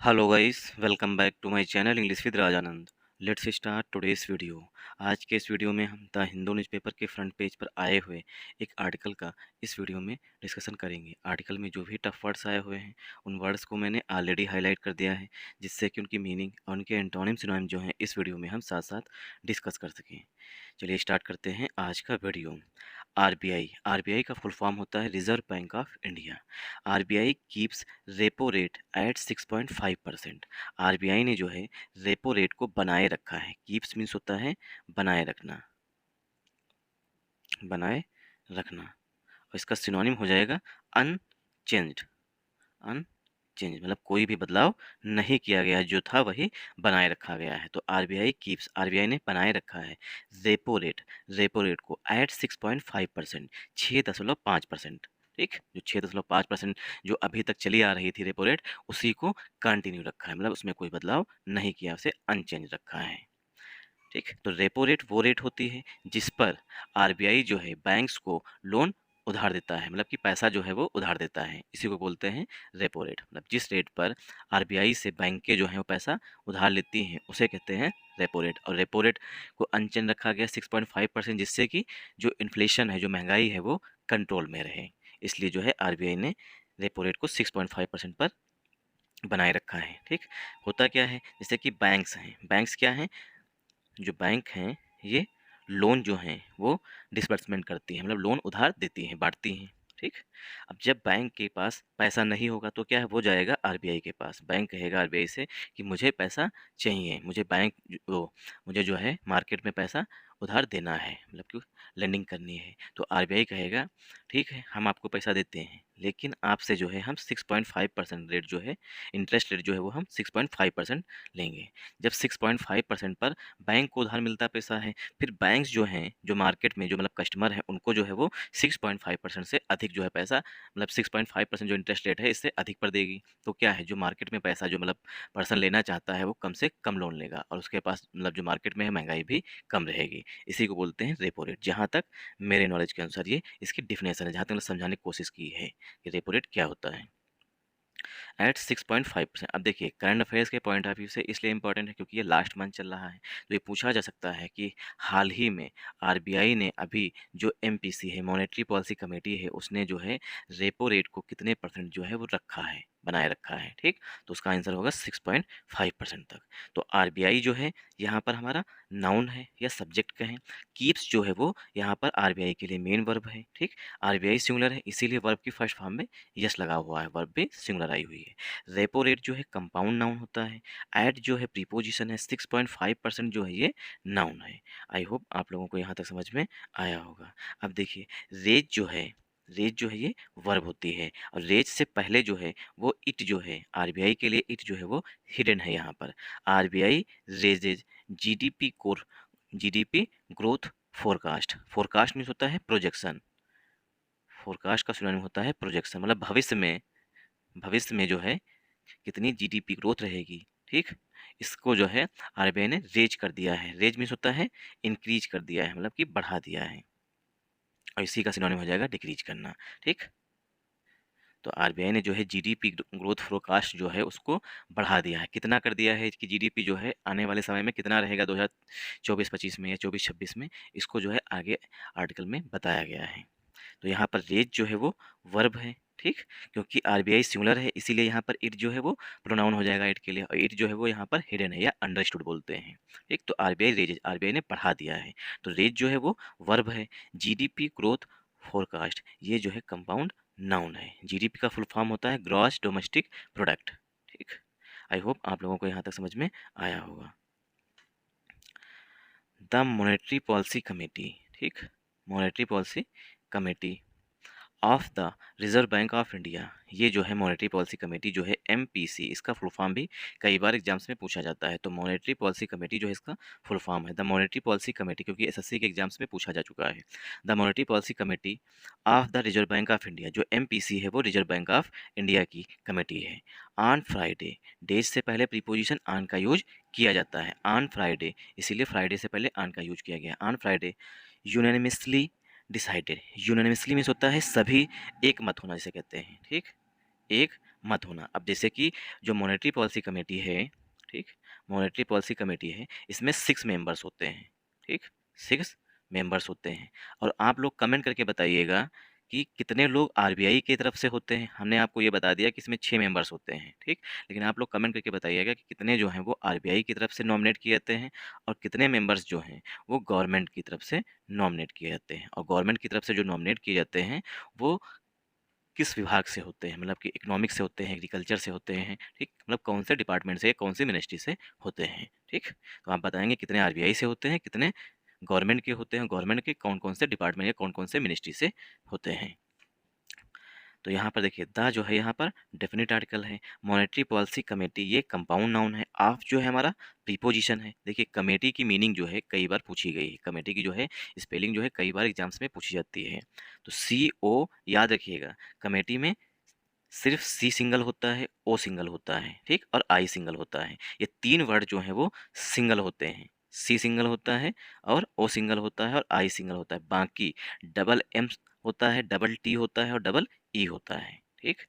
Hello guys, welcome back to my channel English with Rajanand. Let's start today's video. आज के इस video में हम द हिंदू न्यूज़पेपर के फ्रंट पेज पर आए हुए एक आर्टिकल का इस वीडियो में डिस्कशन करेंगे। आर्टिकल में जो भी टफ वर्ड्स आए हुए हैं उन वर्ड्स को मैंने ऑलरेडी हाईलाइट कर दिया है, जिससे कि उनकी मीनिंग और उनके एंटोनिम सिनोनिम जो हैं इस वीडियो में हम साथ साथ डिस्कस कर सकें। चलिए स्टार्ट करते हैं आज का वीडियो। आरबीआई का फुल फॉर्म होता है reserve bank of India. RBI keeps repo rate at 6.5%। RBI ने जो है रेपो रेट को बनाए रखा है। कीप्स मीन्स होता है बनाए रखना, बनाए रखना। और इसका सिनोनिम हो जाएगा अनचेंज्ड। अनचेंज मतलब कोई भी बदलाव नहीं किया गया, जो था वही बनाए रखा गया है। तो आरबीआई कीप्स, आरबीआई ने बनाए रखा है रेपो रेट को एट 6.5%, 6.5%। ठीक, जो 6.5% जो अभी तक चली आ रही थी रेपो रेट, उसी को कंटिन्यू रखा है, मतलब उसमें कोई बदलाव नहीं किया, उसे अनचेंज रखा है। ठीक, तो रेपो रेट वो रेट होती है जिस पर आरबीआई जो है बैंक्स को लोन उधार देता है, मतलब कि पैसा जो है वो उधार देता है, इसी को बोलते हैं रेपो रेट। मतलब जिस रेट पर आरबीआई से बैंकें जो हैं वो पैसा उधार लेती हैं उसे कहते हैं रेपो रेट। और रेपो रेट को अनचेंज रखा गया 6.5%, जिससे कि जो इन्फ्लेशन है, जो महंगाई है, वो कंट्रोल में रहे। इसलिए जो है आरबीआई ने रेपो रेट को 6.5% पर बनाए रखा है। ठीक, होता क्या है, जैसे कि बैंक्स हैं, बैंक्स क्या हैं, जो बैंक हैं ये लोन जो हैं वो डिसबर्समेंट करती हैं, मतलब लोन उधार देती हैं, बांटती हैं। ठीक, अब जब बैंक के पास पैसा नहीं होगा तो क्या है, वो जाएगा आरबीआई के पास। बैंक कहेगा आरबीआई से कि मुझे पैसा चाहिए, मुझे मुझे जो है मार्केट में पैसा उधार देना है, मतलब कि लेंडिंग करनी है। तो आरबीआई कहेगा ठीक है, हम आपको पैसा देते हैं, लेकिन आपसे जो है हम 6.5% रेट जो है, इंटरेस्ट रेट जो है वो हम 6.5% लेंगे। जब 6.5% पर बैंक को उधार मिलता पैसा है, फिर बैंक्स जो हैं, जो मार्केट में जो मतलब कस्टमर हैं, उनको जो है वो 6.5% से अधिक जो है पैसा, मतलब 6.5% जो इंटरेस्ट रेट है इससे अधिक पर देगी। तो क्या है, जो मार्केट में पैसा जो मतलब पर्सन लेना चाहता है वो कम से कम लोन लेगा, और उसके पास मतलब जो मार्केट में है महंगाई भी कम रहेगी। इसी को बोलते हैं रेपो रेट। जहाँ तक मेरे नॉलेज के अनुसार ये इसकी डिफिनेशन है, जहाँ तक मैंने समझाने की कोशिश की है कि रेपो रेट क्या होता है। एट 6.5%। अब देखिए करंट अफेयर्स के पॉइंट ऑफ व्यू से इसलिए इंपॉर्टेंट है क्योंकि ये लास्ट मंथ चल रहा है, तो ये पूछा जा सकता है कि हाल ही में आरबीआई ने अभी जो एमपीसी है, मॉनेटरी पॉलिसी कमेटी है, उसने जो है रेपो रेट को कितने परसेंट जो है वो रखा है, बनाए रखा है। ठीक, तो उसका आंसर होगा 6.5% तक। तो आरबीआई जो है यहाँ पर हमारा नाउन है या सब्जेक्ट कहें। कीप्स जो है वो यहाँ पर आरबीआई के लिए मेन वर्ब है। ठीक, आरबीआई सिंगुलर है, इसीलिए वर्ब की फर्स्ट फॉर्म में यस लगा हुआ है, वर्ब भी सिंगुलर आई हुई है। रेपो रेट जो है कंपाउंड नाउन होता है। एट जो है प्रीपोजिशन है, 6.5% जो है ये नाउन है। आई होप आप लोगों को यहाँ तक समझ में आया होगा। अब देखिए रेज जो है ये वर्ब होती है, और रेज से पहले जो है वो इट जो है, आरबीआई के लिए इट जो है वो हिडन है यहाँ पर। RBI raises GDP core, GDP growth forecast. Forecast means होता है प्रोजेक्शन, फोरकास्ट का सिनोनिम होता है प्रोजेक्शन, मतलब भविष्य में जो है कितनी जीडीपी ग्रोथ रहेगी। ठीक, इसको जो है आरबीआई ने रेज कर दिया है। रेज मीन्स होता है इंक्रीज कर दिया है, मतलब कि बढ़ा दिया है, और इसी का सिनोनिम हो जाएगा डिक्रीज करना। ठीक, तो आरबीआई ने जो है जीडीपी ग्रोथ फोरकास्ट जो है उसको बढ़ा दिया है। कितना कर दिया है कि जीडीपी जो है आने वाले समय में कितना रहेगा 2024-25 में या 24-26 में, इसको जो है आगे आर्टिकल में बताया गया है। तो यहाँ पर रेज जो है वो वर्ब है। ठीक, क्योंकि आरबीआई सिंगुलर है इसीलिए यहाँ पर इट जो है वो प्रोनाउन हो जाएगा इट के लिए, और इट जो है वो यहाँ पर हिडन है या अंडरस्टूड बोलते हैं। ठीक, तो आरबीआई रेज, आरबीआई ने बढ़ा दिया है, तो रेज जो है वो वर्ब है। जीडीपी ग्रोथ फोरकास्ट ये जो है कंपाउंड नाउन है। जीडीपी का फुल फॉर्म होता है ग्रॉस डोमेस्टिक प्रोडक्ट। ठीक, आई होप आप लोगों को यहाँ तक समझ में आया होगा। द मॉनेटरी पॉलिसी कमेटी, ठीक, monetary policy committee of the reserve bank of India, ये जो है मॉनेटरी पॉलिसी कमेटी जो है एमपीसी, इसका फुल फॉर्म भी कई बार एग्जाम्स में पूछा जाता है। तो मॉनेटरी पॉलिसी कमेटी जो है इसका फुल फॉर्म है द मॉनेटरी पॉलिसी कमेटी, क्योंकि एसएससी के एग्जाम्स में पूछा जा चुका है। The monetary policy committee of the reserve bank of India, जो एमपीसी है वो रिजर्व बैंक ऑफ इंडिया की कमेटी है। ऑन फ्राइडे, डेज से पहले प्रीपोजिशन ऑन का यूज किया जाता है। ऑन फ्राइडे, इसीलिए फ्राइडे से पहले ऑन का यूज किया गया। On Friday unanimously decided, unanimously means होता है सभी एक मत होना जिसे कहते हैं। ठीक, एक मत होना। अब जैसे कि जो मॉनेटरी पॉलिसी कमेटी है, ठीक, मॉनेटरी पॉलिसी कमेटी है, इसमें 6 मेंबर्स होते हैं, ठीक, 6 मेंबर्स होते हैं। और आप लोग कमेंट करके बताइएगा कि कितने लोग आरबीआई की तरफ से होते हैं। हमने आपको ये बता दिया कि इसमें 6 मेंबर्स होते हैं, ठीक, लेकिन आप लोग कमेंट करके बताइएगा कि कितने जो हैं वो आरबीआई की तरफ से नॉमिनेट किए जाते हैं और कितने मेंबर्स जो हैं वो गवर्नमेंट की तरफ से नॉमिनेट किए जाते हैं। और गवर्नमेंट की तरफ से जो नॉमिनेट किए जाते हैं वो किस विभाग से होते हैं, मतलब कि इकोनॉमिक्स से होते हैं, एग्रीकल्चर से होते हैं, ठीक, मतलब कौन से डिपार्टमेंट से, कौन सी मिनिस्ट्री से होते हैं, ठीक। तो आप बताएंगे कितने आरबीआई से होते हैं, कितने गवर्नमेंट के होते हैं, गवर्नमेंट के कौन कौन से डिपार्टमेंट या कौन कौन से मिनिस्ट्री से होते हैं। तो यहाँ पर देखिए द जो है यहाँ पर डेफिनेट आर्टिकल है। मॉनेटरी पॉलिसी कमेटी ये कंपाउंड नाउन है। ऑफ जो है हमारा प्रीपोजिशन है। देखिए कमेटी की मीनिंग जो है कई बार पूछी गई है, कमेटी की जो है स्पेलिंग जो है कई बार एग्जाम्स में पूछी जाती है। तो सी ओ याद रखिएगा, कमेटी में सिर्फ सी सिंगल होता है, ओ सिंगल होता है, ठीक, और आई सिंगल होता है। ये 3 वर्ड जो हैं वो सिंगल होते हैं। सी सिंगल होता है और ओ सिंगल होता है और आई सिंगल होता है। बाकी डबल एम होता है, डबल टी होता है और डबल ई होता है, ठीक।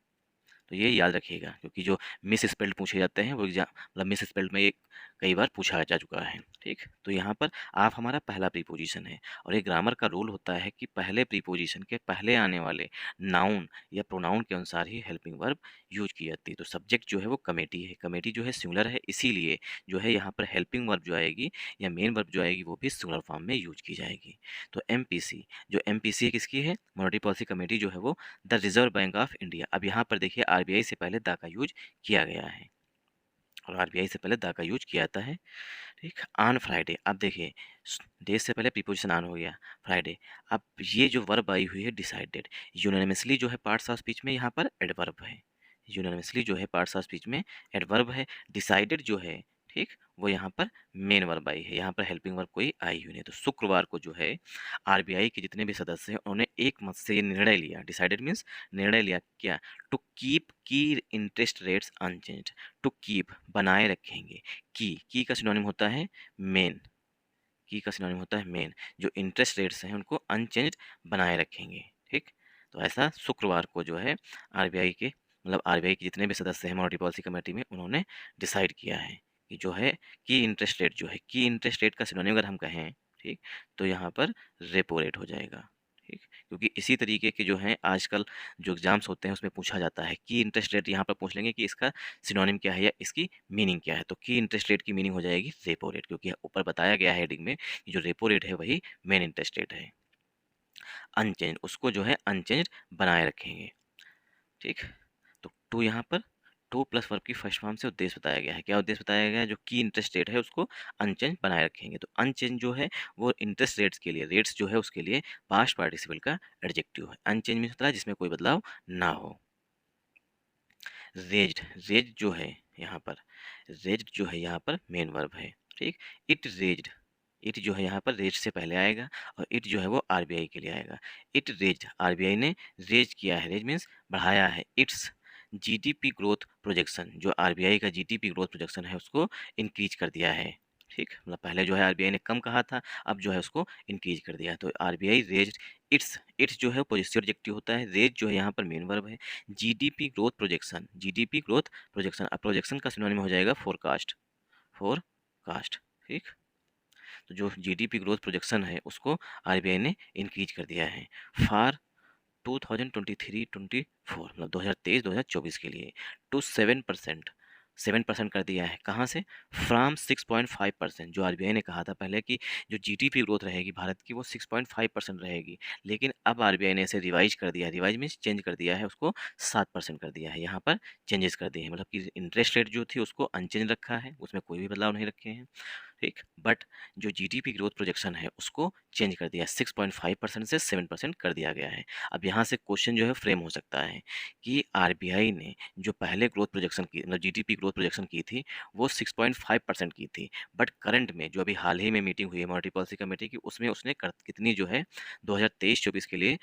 तो ये याद रखिएगा क्योंकि जो मिस स्पेल्ड पूछे जाते हैं वो एग्जाम मतलब मिस स्पेल्ड में ये कई बार पूछा जा चुका है, ठीक। तो यहाँ पर आप हमारा पहला प्रीपोजिशन है और ये ग्रामर का रूल होता है कि पहले प्रीपोजिशन के पहले आने वाले नाउन या प्रोनाउन के अनुसार ही हेल्पिंग वर्ब यूज की जाती है। तो सब्जेक्ट जो है वो कमेटी है, कमेटी जो है सिंगुलर है, इसीलिए जो है यहाँ पर हेल्पिंग वर्ब जो आएगी या मेन वर्ब जो आएगी वो भी सिंगुलर फॉर्म में यूज की जाएगी। तो एमपीसी, जो एमपीसी किसकी है, मॉनेटरी पॉलिसी कमेटी जो है वो the reserve bank of India. अब यहाँ पर देखिए आरबीआई से पहले द का यूज किया गया है और आरबीआई से पहले द का यूज किया जाता है, ठीक। ऑन फ्राइडे, अब देखिए डेज से पहले प्रीपोजिशन ऑन हो गया, फ्राइडे। अब ये जो वर्ब आई हुई है डिसाइडेड, यूनानिमसली जो है पार्ट्स ऑफ स्पीच में यहाँ पर एडवर्ब है, यूनानिमसली जो है पार्ट्स ऑफ स्पीच में एडवर्ब है। डिसाइडेड जो है, ठीक, वो यहाँ पर मेन वर्ब आई है, यहाँ पर हेल्पिंग वर्ब कोई आई हुई नहीं। तो शुक्रवार को जो है आरबीआई के जितने भी सदस्य हैं उन्होंने एक मत से ये निर्णय लिया, डिसाइडेड मीन्स निर्णय लिया क्या, टू कीप की interest rates unchanged. To keep बनाए रखेंगे, की का सिनोनिम होता है मेन, की का सिनोनिम होता है मेन। जो इंटरेस्ट रेट्स हैं उनको अनचेंज्ड बनाए रखेंगे, ठीक। तो ऐसा शुक्रवार को जो है आरबीआई के मतलब आरबीआई के जितने भी सदस्य हैं मॉनेटरी पॉलिसी कमेटी में उन्होंने डिसाइड किया है कि जो है की इंटरेस्ट रेट जो है, की इंटरेस्ट रेट का सिनोनिम अगर हम कहें, ठीक, तो यहाँ पर रेपो रेट हो जाएगा, ठीक। क्योंकि इसी तरीके के जो हैं आजकल जो एग्जाम्स होते हैं उसमें पूछा जाता है कि इंटरेस्ट रेट, यहाँ पर पूछ लेंगे कि इसका सिनोनिम क्या है या इसकी मीनिंग क्या है। तो की इंटरेस्ट रेट की मीनिंग हो जाएगी रेपो रेट, क्योंकि ऊपर बताया गया है हेडिंग में कि जो रेपो रेट है वही मेन इंटरेस्ट रेट है। अनचेंज, उसको जो है अनचेंज बनाए रखेंगे, ठीक। तो टू यहाँ पर टू प्लस वर्ब की फर्स्ट फॉर्म से उद्देश्य बताया गया है। क्या उद्देश्य बताया गया है, जो की इंटरेस्ट रेट है उसको अनचेंज बनाए रखेंगे। तो अनचेंज जो है वो इंटरेस्ट रेट्स के लिए, रेट्स जो है उसके लिए पास्ट पार्टिसिपल का एडजेक्टिव है। अनचेंज मीन्स होता है जिसमें कोई बदलाव ना हो। रेज्ड, रेज्ड जो है यहाँ पर, रेज्ड जो है यहाँ पर मेन वर्ब है, ठीक। इट रेज्ड, इट जो है यहाँ पर रेज से पहले आएगा और इट जो है वो आरबीआई के लिए आएगा। इट रेज्ड, आरबीआई ने रेज किया है, रेज मीन्स बढ़ाया है। इट्स जीडीपी ग्रोथ प्रोजेक्शन, जो आरबीआई का जीडीपी ग्रोथ प्रोजेक्शन है उसको इंक्रीज कर दिया है, ठीक। मतलब पहले जो है आरबीआई ने कम कहा था, अब जो है उसको इंक्रीज कर दिया। तो आरबीआई रेज इट्स, इट्स जो है पॉजिटिव एडजेक्टिव होता है, रेज जो है यहाँ पर मेन वर्ब है। GDP growth projection, GDP growth projection, अब प्रोजेक्शन का सिनोनिम हो जाएगा फोरकास्ट, फोरकास्ट, ठीक। तो जो जीडीपी ग्रोथ प्रोजेक्शन है उसको आरबीआई ने इंक्रीज कर दिया है फॉर 2023-24 मतलब 2023-2024 के लिए टू 7%, 7% कर दिया है। कहाँ से, फ्राम 6.5%। जो आरबीआई ने कहा था पहले कि जो जीडीपी ग्रोथ रहेगी भारत की वो 6.5% रहेगी, लेकिन अब आरबीआई ने इसे रिवाइज कर दिया, रिवाइज मीन्स चेंज कर दिया है, उसको 7% कर दिया है। यहाँ पर चेंजेस कर दिए हैं, मतलब कि इंटरेस्ट रेट जो थी उसको अनचेंज रखा है, उसमें कोई भी बदलाव नहीं रखे हैं, ठीक। बट जो जीडीपी ग्रोथ प्रोजेक्शन है उसको चेंज कर दिया, 6.5% से 7% कर दिया गया है। अब यहाँ से क्वेश्चन जो है फ्रेम हो सकता है कि आरबीआई ने जो पहले ग्रोथ प्रोजेक्शन की मतलब जीडीपी ग्रोथ प्रोजेक्शन की थी वो 6.5% की थी, बट करंट में जो अभी हाल ही में मीटिंग हुई है मॉनेटरी पॉलिसी कमेटी की उसमें उसने कितनी जो है 2023-24 के लिए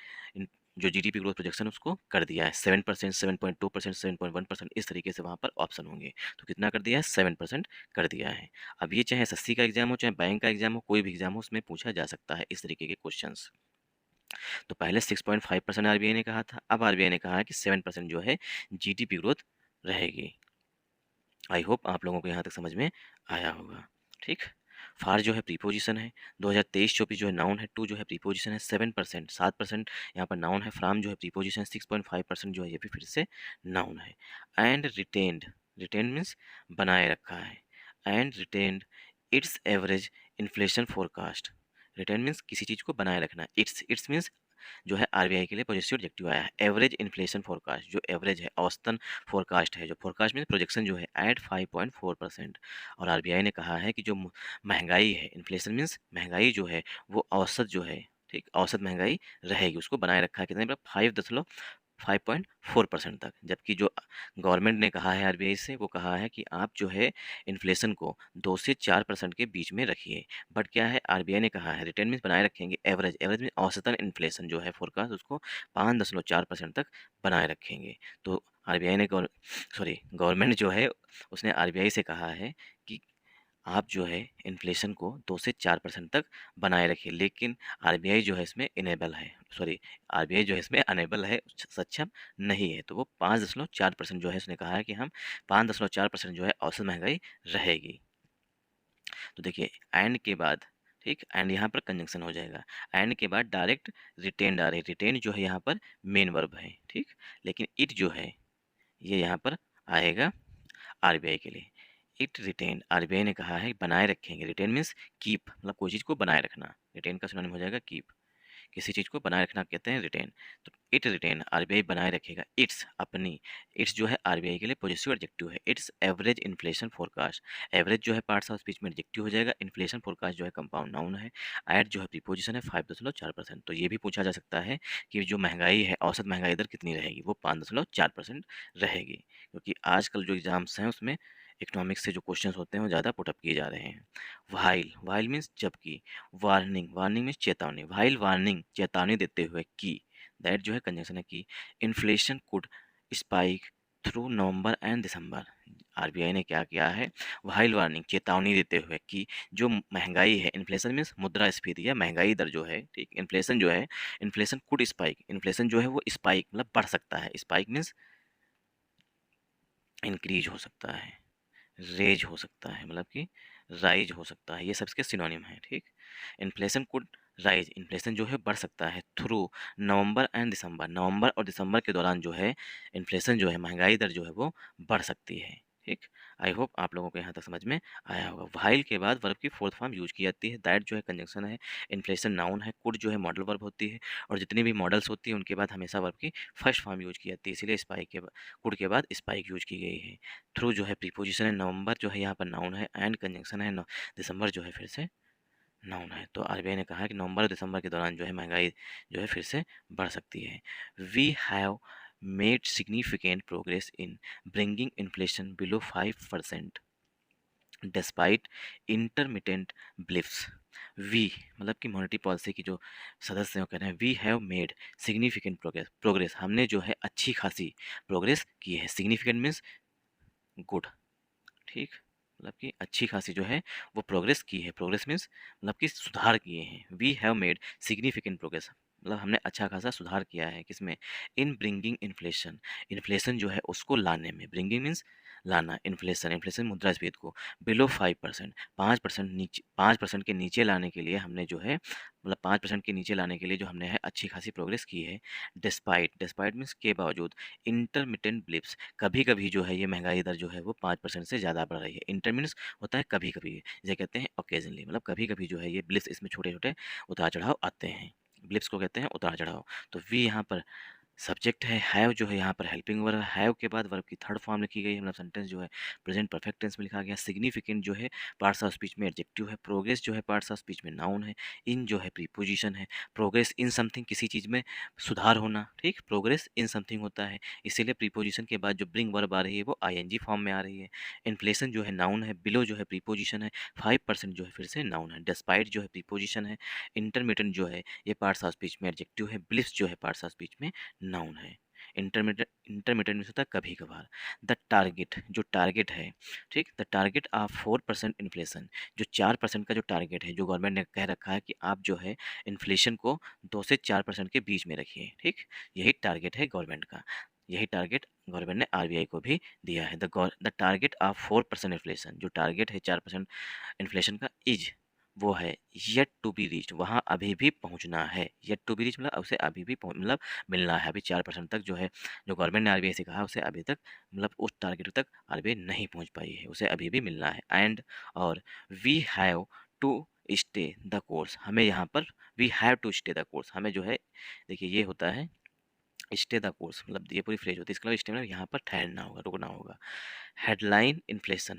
जो जीडीपी ग्रोथ प्रोजेक्शन उसको कर दिया है 7%, 7.2%, 7.1%, इस तरीके से वहाँ पर ऑप्शन होंगे। तो कितना कर दिया है, 7% कर दिया है। अब ये चाहे एसएससी का एग्जाम हो चाहे बैंक का एग्जाम हो, कोई भी एग्जाम हो उसमें पूछा जा सकता है इस तरीके के क्वेश्चंस। तो पहले 6.5% आरबीआई ने कहा था, अब आरबीआई ने कहा है कि 7% जो है जीडीपी ग्रोथ रहेगी। आई होप आप लोगों को यहाँ तक समझ में आया होगा। ठीक, फार जो है प्रीपोजिशन है, 2023-24 जो है नाउन है, टू जो है प्रीपोजिशन है, 7% 7% यहाँ पर नाउन है, फ्राम जो है प्रीपोजिशन है, 6.5% जो है ये भी फिर से नाउन है। एंड रिटेन्ड, रिटेन्ड मीन्स बनाए रखा है, and retained its average inflation forecast. Retain means किसी चीज़ को बनाए रखना, इट्स मीन्स जो है आरबीआई के लिए पॉजिटिव एडजेक्टिव आया है। एवरेज इन्फ्लेशन फोरकास्ट, जो एवरेज है औसतन फोरकास्ट है, जो फोरकास्ट में प्रोजेक्शन जो है एट 5.4%। और आरबीआई ने कहा है कि जो महंगाई है, इन्फ्लेशन मीन्स महंगाई जो है वो औसत जो है, ठीक, औसत महंगाई रहेगी, उसको बनाए रखा है कितने पर 5.4% तक। जबकि जो गवर्नमेंट ने कहा है आरबीआई से, वो कहा है कि आप जो है इन्फ्लेशन को 2 से 4% के बीच में रखिए। बट क्या है, आरबीआई ने कहा है रिटर्न में बनाए रखेंगे एवरेज, एवरेज में औसतन इन्फ्लेशन जो है फोरकास्ट उसको 5.4% तक बनाए रखेंगे। तो आरबीआई ने गवर्नमेंट जो है उसने आरबीआई से कहा है कि आप जो है इन्फ्लेशन को 2 से 4% तक बनाए रखिए। लेकिन आरबीआई जो है इसमें इनेबल है, आरबीआई जो है इसमें अनेबल है, सक्षम नहीं है। तो वो 5.4% जो है उसने कहा है कि हम 5.4% जो है औसत महंगाई रहेगी। तो देखिए एंड के बाद, ठीक, एंड यहाँ पर कंजंक्शन हो जाएगा। एंड के बाद डायरेक्ट रिटेन्ड आ रही है, रिटेन जो है यहाँ पर मेन वर्ब है, ठीक। लेकिन इट जो है ये यहाँ पर आएगा आरबीआई के लिए। इट रिटेन, आरबीआई ने कहा है बनाए रखेंगे, रिटेन मीन्स कीप, मतलब कोई चीज़ को बनाए रखना, रिटेन का सिनोनिम हो जाएगा कीप। किसी चीज़ को बनाए रखना कहते हैं रिटेन। तो इट रिटेन, आरबीआई बनाए रखेगा इट्स, अपनी, इट्स जो है आरबीआई के लिए पॉजिटिव एडजेक्टिव है, it's average inflation forecast. Average जो है पार्ट्स ऑफ स्पीच में एडजेक्टिव हो जाएगा, इन्फ्लेशन फोरकास्ट जो है कंपाउंड नाउन है, एट जो है प्रीपोजिशन है 5.4%। तो ये भी पूछा जा सकता है कि जो महंगाई है, औसत महंगाई दर कितनी रहेगी, वो 5.4% रहेगी। क्योंकि आजकल जो एग्जाम्स हैं उसमें इकोनॉमिक्स से जो क्वेश्चंस होते हैं वो ज़्यादा पुटअप किए जा रहे हैं। वाइल, वाइल मीन्स जबकि, वार्निंग, वार्निंग मीन्स चेतावनी, वाइल वार्निंग चेतावनी देते हुए कि, दैट जो है कंजंक्शन है कि, inflation could spike through November and December. RBI ने क्या किया है, वाइल वार्निंग चेतावनी देते हुए कि जो महंगाई है, इन्फ्लेशन मीन्स मुद्रास्फीति या महंगाई दर जो है, ठीक, इन्फ्लेशन जो है, इन्फ्लेशन कुड स्पाइक, इन्फ्लेशन जो है वो स्पाइक मतलब बढ़ सकता है, स्पाइक मीन्स इंक्रीज हो सकता है, रेज हो सकता है, मतलब कि राइज हो सकता है, ये सबके सिनोनिम है, ठीक। इन्फ्लेशन कुड राइज, इन्फ्लेशन जो है बढ़ सकता है थ्रू नवंबर एंड दिसंबर, नवंबर और दिसंबर के दौरान जो है इन्फ्लेशन जो है, महंगाई दर जो है वो बढ़ सकती है, ठीक। आई होप आप लोगों को यहाँ तक समझ में आया होगा। व्हाइल के बाद वर्ब की फोर्थ फॉर्म यूज की जाती है, दैट जो है कंजंक्शन है, इन्फ्लेशन नाउन है, कुड जो है मॉडल वर्ब होती है, और जितनी भी मॉडल्स होती है उनके बाद हमेशा वर्ब की फर्स्ट फॉर्म यूज की जाती है, इसलिए स्पाइक के कुड के बाद स्पाइक यूज की गई है। थ्रू जो है प्रीपोजिशन है, नवंबर जो है यहाँ पर नाउन है, एंड कंजंक्शन है, दिसंबर जो है फिर से नाउन है। तो आरबीआई ने कहा कि नवंबर और दिसंबर के दौरान जो है महंगाई जो है फिर से बढ़ सकती है। We have made significant progress in bringing inflation below 5% despite intermittent blips. We मतलब कि मॉनेटरी पॉलिसी की जो सदस्य हैं वो कह रहे हैं we have made significant progress, progress हमने जो है अच्छी खासी प्रोग्रेस की है, सिग्निफिकेंट मीन्स गुड, ठीक, मतलब कि अच्छी खासी जो है वो प्रोग्रेस की है, प्रोग्रेस मीन्स मतलब कि सुधार किए हैं। We have made significant progress, मतलब हमने अच्छा खासा सुधार किया है किसमें, इन ब्रिंगिंग इन्फ्लेशन, इन्फ्लेशन जो है उसको लाने में, ब्रिंगिंग मीन्स लाना, इन्फ्लेशन, इन्फ्लेशन मुद्रास्फीति को बिलो 5%, 5% नीचे, 5% के नीचे लाने के लिए हमने जो है, मतलब 5% के नीचे लाने के लिए जो हमने है अच्छी खासी प्रोग्रेस की है। डिस्पाइट, डिस्पाइट मीन्स के बावजूद, इंटरमिटेंट ब्लिप्स, कभी कभी जो है ये महंगाई दर जो है वो 5% से ज़्यादा बढ़ रही है। इंटर मीन्स होता है कभी कभी, जिसे कहते हैं ओकेजनली, मतलब कभी कभी जो है ये ब्लिप्स, इसमें छोटे छोटे उतार चढ़ाव आते हैं, ब्लिप्स को कहते हैं उतार चढ़ाव। तो वी यहाँ पर सब्जेक्ट है, हैव जो है यहाँ पर हेल्पिंग वर्ब, हैव के बाद वर्ब की थर्ड फॉर्म लिखी गई है, मतलब सेंटेंस जो है प्रेजेंट परफेक्ट टेंस में लिखा गया। सिग्निफिकेंट जो है पार्ट्स ऑफ स्पीच में एडजेक्टिव है, प्रोग्रेस जो है पार्ट्स ऑफ स्पीच में नाउन है, इन जो है प्रीपोजिशन है, प्रोग्रेस इन समथिंग किसी चीज़ में सुधार होना, ठीक, प्रोग्रेस इन समथिंग होता है, इसीलिए प्रीपोजिशन के बाद जो ब्रिंग वर्ब आ रही है वो आईएनजी फॉर्म में आ रही है। इन्फ्लेशन जो है नाउन है, बिलो जो है प्रीपोजिशन है, 5% जो है फिर से नाउन है, डिस्पाइट जो है प्रीपोजिशन है, इंटरमीडिएट जो है ये पार्ट्स ऑफ स्पीच में एडजेक्टिव है, ब्लिस जो है पार्ट्स ऑफ स्पीच में नाउन है। इंटरमीडिएट, इंटरमीडिएट मीन्स होता है कभी कभार। द टारगेट, जो टारगेट है, ठीक, द टारगेट ऑफ 4% इन्फ्लेशन, जो 4% का जो टारगेट है, जो गवर्नमेंट ने कह रखा है कि आप जो है इन्फ्लेशन को 2 से 4% के बीच में रखिए, ठीक, यही टारगेट है गवर्नमेंट का, यही टारगेट गवर्नमेंट ने आरबीआई को भी दिया है। द टारगेट ऑफ 4% इन्फ्लेशन, जो टारगेट है 4% इन्फ्लेशन का, इज वो है येट टू बी रीच्ड, वहाँ अभी भी पहुँचना है। येट टू बी रीच मतलब उसे अभी भी मतलब मिलना है। अभी 4% तक जो है, जो गवर्नमेंट ने आरबीआई से कहा, उसे अभी तक मतलब उस टारगेट तक आरबीआई नहीं पहुँच पाई है, उसे अभी भी मिलना है। एंड और we have to stay the course, हमें यहाँ पर we have to stay the course, हमें जो है, देखिए ये होता है स्टे द कोर्स, मतलब ये पूरी फ्रेज होती है, इसका मतलब स्टे मतलब यहाँ पर ठहरना होगा, रुकना होगा। हेडलाइन इन्फ्लेशन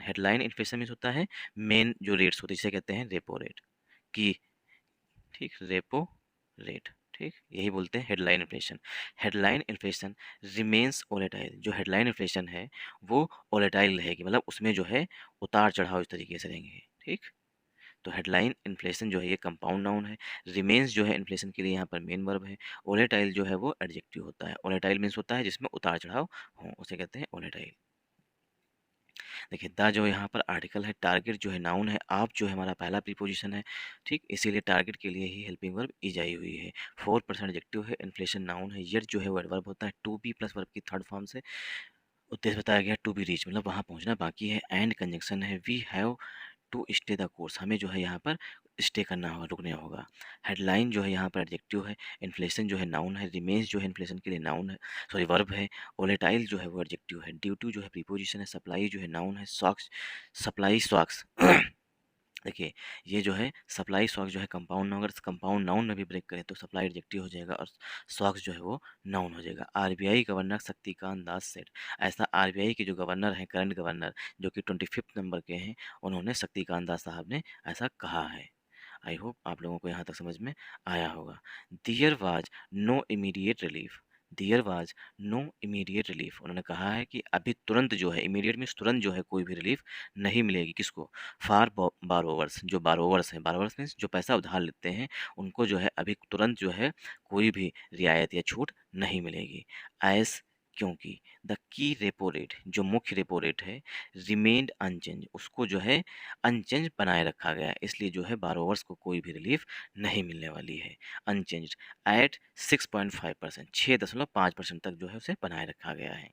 मीन्स होता है मेन जो रेट्स होती है, जिसे कहते हैं रेपो रेट की, ठीक, रेपो रेट, ठीक, यही बोलते हैं headline inflation. Headline inflation remains volatile, जो हेडलाइन इन्फ्लेशन है वो ओलेटाइल रहेगी, मतलब उसमें जो है उतार चढ़ाव इस तरीके से रहेंगे, ठीक। तो हेडलाइन इन्फ्लेशन जो है ये कंपाउंड नाउन है। रिमेन्स जो है इन्फ्लेशन के लिए यहाँ पर मेन वर्ब है। ओलेटाइल जो है वो एडजेक्टिव होता है। ओलेटाइल मीन्स होता है जिसमें उतार चढ़ाव हो, उसे कहते हैं ओलेटाइल। देखिए द जो यहाँ पर आर्टिकल है, टारगेट जो है नाउन है, आप जो है हमारा पहला प्रीपोजिशन है, ठीक, इसीलिए टारगेट के लिए ही हेल्पिंग वर्ब इज आई हुई है। 4% एडजेक्टिव है, इन्फ्लेशन नाउन है, येट जो है वो एडवर्ब होता है, टू बी प्लस वर्ब की थर्ड फॉर्म से उद्देश्य बताया गया टू बी रीच, मतलब वहाँ पहुँचना बाकी है। एंड कंजंक्शन है, we have to stay the course, हमें जो है यहाँ पर स्टे करना होगा, रुकने होगा। हेडलाइन जो है यहाँ पर एडजेक्टिव है, इन्फ्लेशन जो है नाउन है, रिमेन्स जो है इन्फ्लेशन के लिए नाउन है, सॉरी वर्ब है। ओलेटाइल जो है वो एडजेक्टिव है, ड्यू टू जो है प्रीपोजिशन है, सप्लाई जो है नाउन है, सॉक्स सप्लाई सॉक्स देखिए ये जो है सप्लाई सॉक्स जो है कंपाउंड नाउन, अगर कंपाउंड नाउन में भी ब्रेक करें तो सप्लाई एडजेक्टिव हो जाएगा और सॉक्स जो है वो नाउन हो जाएगा। आरबीआई गवर्नर शक्तिकांत दास सेठ, ऐसा आरबीआई के जो गवर्नर हैं, करंट गवर्नर जो कि 25 नंबर के हैं, उन्होंने शक्तिकांत दास साहब ने ऐसा कहा है। आई होप आप लोगों को यहाँ तक समझ में आया होगा। There was no immediate relief, there was no immediate relief, उन्होंने कहा है कि अभी तुरंत जो है, इमीडिएट मीन्स तुरंत जो है कोई भी रिलीफ नहीं मिलेगी, किसको, फॉर बारोवर्स, जो बारोवर्स हैं, बारोवर्स मीन्स जो पैसा उधार लेते हैं, उनको जो है अभी तुरंत जो है कोई भी रियायत या छूट नहीं मिलेगी। एस क्योंकि द की रेपो रेट, जो मुख्य रेपो रेट है, रिमेन्ड अनचेंज, उसको जो है अनचेंज बनाए रखा गया है, इसलिए जो है बारोवर्स को कोई भी रिलीफ नहीं मिलने वाली है। अनचेंज एट 6.5%, 6.5% तक जो है उसे बनाए रखा गया है।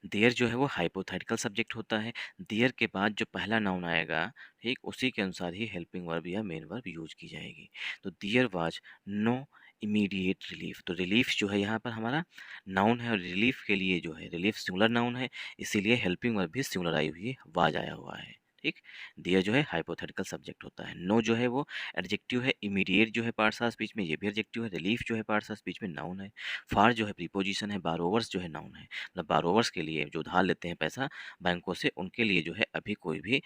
देयर जो है वो हाइपोथेटिकल सब्जेक्ट होता है। देयर के बाद जो पहला नाउन आएगा, ठीक, उसी के अनुसार ही हेल्पिंग वर्ब या मेन वर्ब यूज की जाएगी। तो there was no immediate relief, तो रिलीफ जो है यहाँ पर हमारा नाउन है, और रिलीफ के लिए जो है रिलीफ सिंगुलर नाउन है, इसीलिए हेल्पिंग वर्ब भी सिंगुलर आई हुई है, वाज आया हुआ है, ठीक। दियर जो है हाइपोथेटिकल सब्जेक्ट होता है। नो जो है वो एडजेक्टिव है। इमीडिएट जो है पार्ट्स ऑफ स्पीच में, ये भी एडजेक्टिव है। रिलीफ जो है पार्ट्स ऑफ स्पीच में नाउन है। फार जो है प्रीपोजिशन है। बारोवर्स जो है नाउन है, मतलब बारोवर्स के लिए जो उधार लेते हैं पैसा बैंकों से, उनके लिए जो है अभी कोई भी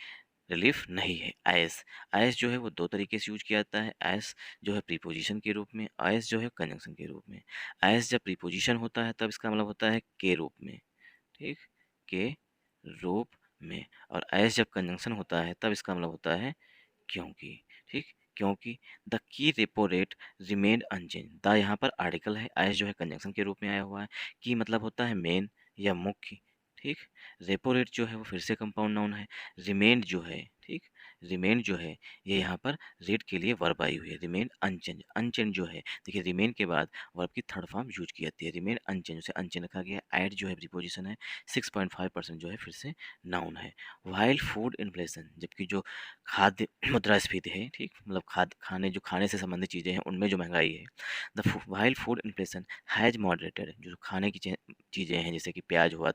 रिलीफ नहीं है। एस, एस जो है वो दो तरीके से यूज किया जाता है। एस जो है प्रीपोजिशन के रूप में, एस जो है कंजंक्शन के रूप में। एस जब प्रीपोजिशन होता है तब इसका मतलब होता है के रूप में, ठीक, के रूप में। और एस जब कंजंक्शन होता है तब इसका मतलब होता है क्योंकि, ठीक, क्योंकि द की repo rate remained unchanged, the यहाँ पर आर्टिकल है, एस जो है कंजंक्शन के रूप में आया हुआ है, की मतलब होता है मेन या मुख्य, ठीक। रेपो रेट जो है वो फिर से कंपाउंड नाउन है। रिमेन्ड जो है, ठीक, रिमेन्ड जो है ये यहाँ पर रेट के लिए वर्ब आई हुई है, रिमेन अनचेंज। अनचेंज जो है, देखिए रिमेन के बाद वर्ब की थर्ड फॉर्म यूज की जाती है, रिमेन अनचेंज, उसे अनचेंज रखा गया। ऐड जो है प्रीपोजिशन है। 6.5% जो है फिर से नाउन है। वाइल फूड इन्फ्लेशन, जबकि जो खाद्य मुद्रास्फीति है, ठीक, मतलब खाने जो खाने से संबंधित चीज़ें हैं उनमें जो महंगाई है, the while food inflation has moderated, जो खाने की चीज़ें हैं जैसे कि प्याज हुआ,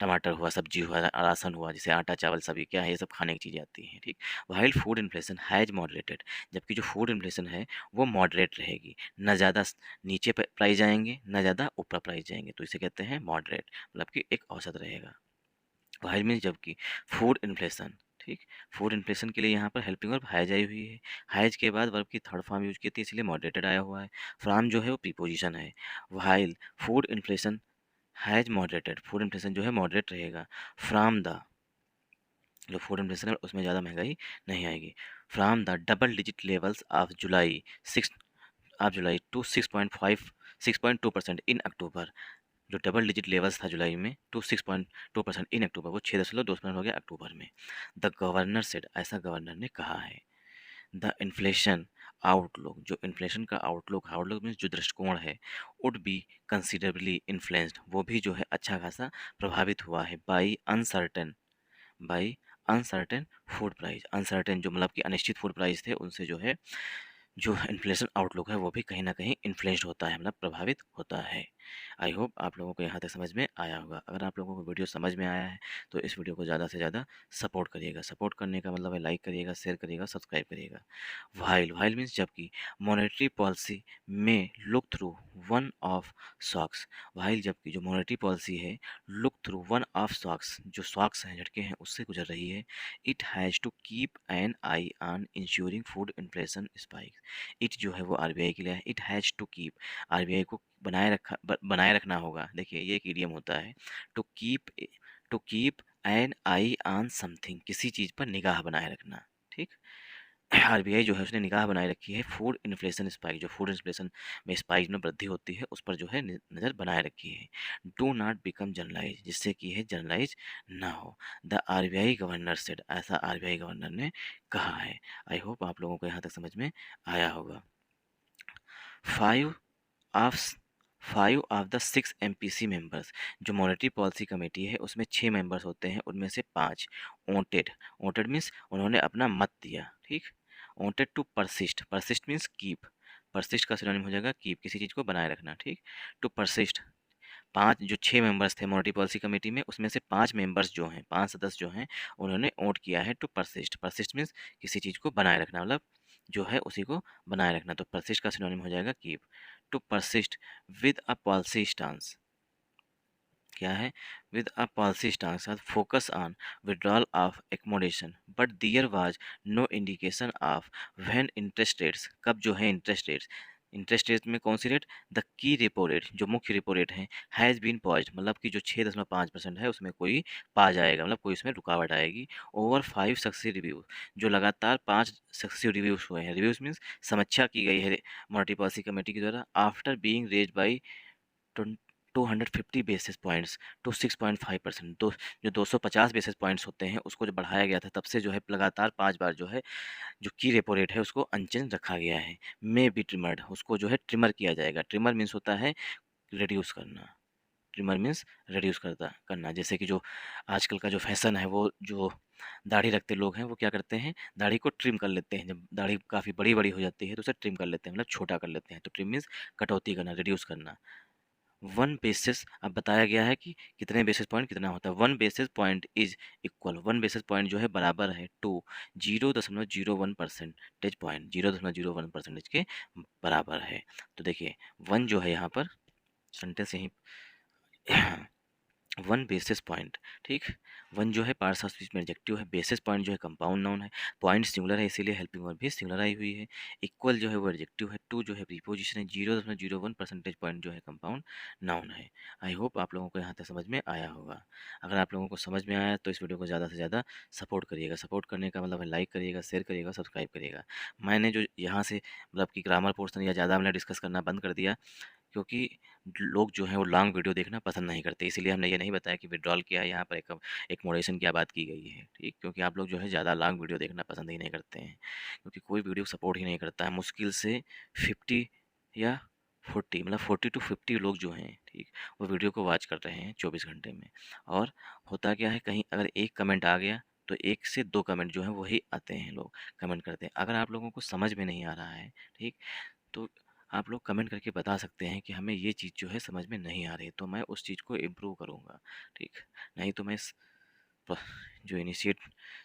टमाटर हुआ, सब्जी हुआ, राशन हुआ, जैसे आटा चावल सब्जी क्या है, ये सब खाने की चीज़ें आती हैं, ठीक। While food inflation has moderated, जबकि जो फूड इन्फ्लेशन है वो मॉडरेट रहेगी, न ज़्यादा नीचे प्राइस जाएंगे न ज़्यादा ऊपर प्राइस जाएंगे, तो इसे कहते हैं मॉडरेट, मतलब कि एक औसत रहेगा। वाइल मीन्स जबकि, फूड इन्फ्लेशन, ठीक, फूड इन्फ्लेशन के लिए यहाँ पर हेल्पिंग वर्ब हैज आई हुई है। हैज के बाद वर्ब की थर्ड फॉर्म यूज की थी, इसलिए मॉडरेटेड आया हुआ है। फ्रॉम जो है वो प्रीपोजिशन है। While food inflation has moderated, food inflation जो है मॉडरेट रहेगा। फ्रॉम द, जो फूड इन्फ्लेशन है उसमें ज़्यादा महंगाई नहीं आएगी। From the double digit levels of July 6 to 6.2% in October, जो डबल डिजिट लेवल्स था जुलाई में टू 6.2% इन अक्टूबर, वो 6.2% हो गया अक्टूबर में। द गवर्नर सेड, ऐसा गवर्नर ने कहा है। द इन्फ्लेशन आउटलुक, जो इन्फ्लेशन का आउटलुक मीन्स जो दृष्टिकोण है, वुड बी कंसिडरेबली इन्फ्लुएंस्ड, वो भी जो है अच्छा खासा प्रभावित हुआ है by uncertain food price. Uncertain जो मतलब कि अनिश्चित फूड प्राइस थे, उनसे जो है जो इन्फ्लेशन आउटलुक है वो भी कहीं न कहीं इन्फ्लुएंस्ड होता है, मतलब प्रभावित होता है। आई होप आप लोगों को यहाँ तक समझ में आया होगा। अगर आप लोगों को वीडियो समझ में आया है तो इस वीडियो को ज़्यादा से ज़्यादा सपोर्ट करिएगा। सपोर्ट करने का मतलब है लाइक करिएगा, शेयर करिएगा, सब्सक्राइब करिएगा। व्हाइल मीन्स जबकि मॉनेटरी पॉलिसी में look through one of shocks. While जबकि जो मॉनेटरी पॉलिसी है look through one of shocks, जो शॉक्स हैं, झटके हैं, उससे गुजर रही है। It has to keep an eye on ensuring food inflation spike. It जो है वो आरबीआई के लिए है। It has to keep, RBI को बनाए रखना होगा। देखिए ये एक इडियम होता है, to keep to keep an eye on something, किसी चीज़ पर निगाह बनाए रखना। ठीक, आरबीआई जो है उसने निगाह बनाए रखी है फूड इन्फ्लेशन स्पाइक, जो फूड इन्फ्लेशन में स्पाइक में वृद्धि होती है उस पर जो है नज़र बनाए रखी है। डू नॉट बिकम जनरलाइज, जिससे कि है जनरलाइज ना हो। द आरबीआई गवर्नर सेड, ऐसा आरबीआई गवर्नर ने कहा है। आई होप आप लोगों को यहाँ तक समझ में आया होगा। Five of five of the six MPC members, जो मॉनेटरी पॉलिसी कमेटी है उसमें 6 मेंबर्स होते हैं, उनमें से 5 ओटेड। ओटेड मीन्स उन्होंने अपना मत दिया। ठीक, voted to persist means keep. Persist का सिनोनिम हो जाएगा कीप, किसी चीज़ को बनाए रखना। ठीक, टू परसिस्ट। 5 जो 6 मेंबर्स थे मॉनेटरी पॉलिसी कमेटी में, उसमें से 5 मेंबर्स जो हैं, 5 सदस्य जो हैं, उन्होंने वोट किया है टू परसिस्ट। परसिस्ट मीन्स किसी चीज़ को बनाए रखना, मतलब जो है उसी को बनाए रखना। तो परसिस्ट का सिनोनिम हो जाएगा keep. To persist with a policy stance, क्या है, with a policy stance, focus on withdrawal of accommodation, but there was no indication of when interest rates, कब जो है इंटरेस्ट रेट में कौन सी रेट, द की रेपो रेट, जो मुख्य रेपो रेट है, हैज़ बीन पॉज्ड, मतलब कि जो 6.5% है उसमें कोई पा जाएगा, मतलब कोई इसमें रुकावट आएगी। ओवर 5 सक्सेसिव रिव्यू, जो लगातार 5 सक्सेसिव रिव्यूज हुए हैं। रिव्यूज मीन्स समीक्षा की गई है मॉनेटरी पॉलिसी कमेटी के द्वारा, after being raised by 250 basis points to 6.5%। तो जो 250 बेसिस पॉइंट्स होते हैं उसको जो बढ़ाया गया था, तब से जो है लगातार 5 बार जो है जो की रेपो रेट है उसको अनचेंज रखा गया है। मे बी ट्रिमर्ड, उसको जो है ट्रिमर किया जाएगा। ट्रिमर मीन्स होता है रिड्यूस करना। ट्रिमर मीन्स रिड्यूस करना, जैसे कि जो आजकल का जो फैशन है, वो जो दाढ़ी रखते लोग हैं वो क्या करते हैं, दाढ़ी को ट्रिम कर लेते हैं। जब दाढ़ी काफ़ी बड़ी बड़ी हो जाती है तो उसे ट्रिम कर लेते हैं, मतलब छोटा कर लेते हैं। तो ट्रिम मीन्स कटौती करना, रिड्यूस करना। वन बेसिस, अब बताया गया है कि कितने बेसिस पॉइंट कितना होता है। One basis point is equal, one basis point जो है बराबर है टू 0.01 परसेंटेज पॉइंट, 0.01 परसेंटेज के बराबर है। तो देखिए वन जो है यहाँ पर सेंटेंस यहीं वन बेसिस पॉइंट। ठीक, वन जो है पार्ट्स ऑफ स्पीच में एडजेक्टिव है, बेसिस पॉइंट जो है कंपाउंड नाउन है, पॉइंट सिंगुलर है इसीलिए हेल्पिंग वर्ब भी सिंगुलर आई हुई है, इक्वल जो है वो एडजेक्टिव है, टू जो है प्रीपोजिशन है, 0.01 परसेंटेज पॉइंट जो है कंपाउंड नाउन है। आई होप आप लोगों को यहाँ तक समझ में आया होगा। अगर आप लोगों को समझ में आया तो इस वीडियो को ज़्यादा से ज़्यादा सपोर्ट करिएगा। सपोर्ट करने का मतलब है लाइक करिएगा, शेयर करिएगा, सब्सक्राइब करिएगा। मैंने जो यहाँ से मतलब कि ग्रामर पोर्शन या ज़्यादा मैंने डिस्कस करना बंद कर दिया, क्योंकि लोग जो हैं वो लॉन्ग वीडियो देखना पसंद नहीं करते, इसीलिए हमने ये नहीं बताया कि विड्रॉल किया है, यहाँ पर एक एकमोडेशन की बात की गई है। ठीक, क्योंकि आप लोग जो है ज़्यादा लॉन्ग वीडियो देखना पसंद ही नहीं करते हैं, क्योंकि कोई वीडियो सपोर्ट ही नहीं करता है। मुश्किल से 50 या 40, मतलब 40 to 50 लोग जो हैं, ठीक, वो वीडियो को वॉच कर रहे हैं 24 घंटे में। और होता क्या है, कहीं अगर एक कमेंट आ गया तो 1 से 2 कमेंट जो हैं वही आते हैं, लोग कमेंट करते हैं। अगर आप लोगों को समझ में नहीं आ रहा है, ठीक, तो आप लोग कमेंट करके बता सकते हैं कि हमें ये चीज़ जो है समझ में नहीं आ रही, तो मैं उस चीज़ को इम्प्रूव करूँगा। ठीक, नहीं तो मैं प जो इनिशिएट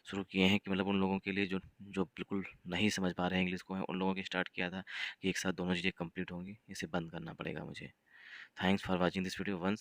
शुरू किए हैं कि मतलब उन लोगों के लिए जो जो बिल्कुल नहीं समझ पा रहे हैं इंग्लिश को, है उन लोगों के स्टार्ट किया था कि एक साथ दोनों चीज़ें कंप्लीट होंगी, इसे बंद करना पड़ेगा मुझे। Thanks for watching this video once.